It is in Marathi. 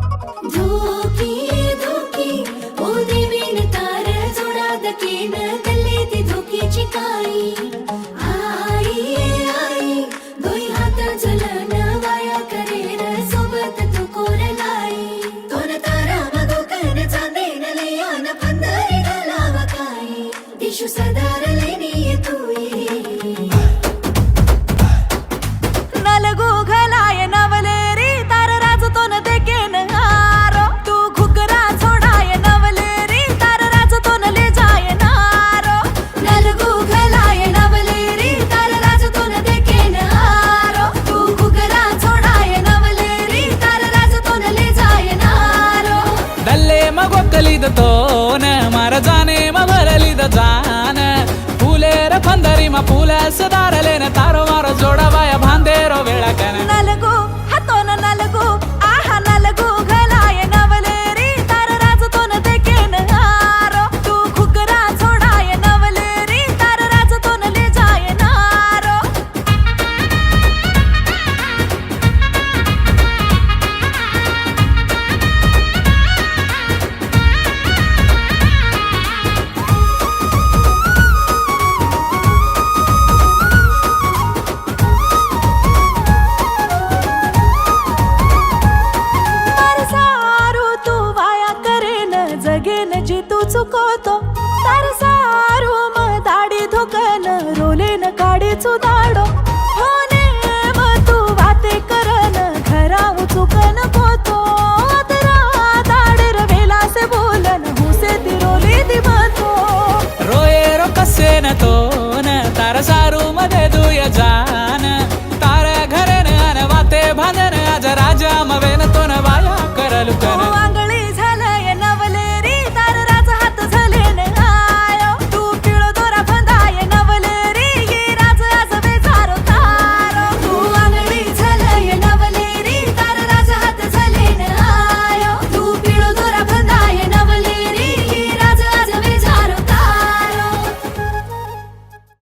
धोकी धोकी ओ देवीन तार जोडाद केन गल्ली ती धोकीची काळी आई आई दोई हात झुलन वाया करेर सोबत तू कोरलाई तोन तारा मगो कन चांदेन लयान पंधरी घालाव काही दिशू सदार लेनी तुई नलगू घलाय नवलेरी तार राज तोन देकेन हारो तू घुगरा छोडाय नवलेरी तार राज तोन ले जाय नारो नलगू घलाय नवलेरी तार राज तोन देकेन हारो तू घुगरा छोडाय नवलेरी तार राज तोन ले जाय नारो दल्ले मगोकलिद तोन मार जाने मरलिद जान फुलेर पंधरी मा फुलास दारलेन तारो मारो जोडवाया भांदेरो वेळाकन नलगू हातोन नलगू आहा नलगू घलाय नवलेरी तार राज तोन देकेन हारो तू घुगरा छोडाय नवलेरी तार राज तोन ले जाय नारो तार सारू तू वाया करेन जगेन जी तू चुकवतो तार सारू म दाढी धोकन रोलेन काडीचू दाडो होने म तू वाते करन घराऊ चुकन पोतो अदरा दाडेर वेलासे बोलन हुसे ती रोली दी मतो रोयेरो कसेन तोन तार सारू मध्ये दुय जान तार घरेन अन वाते भांदन आज राजा मवेन तोन वाया करलुकन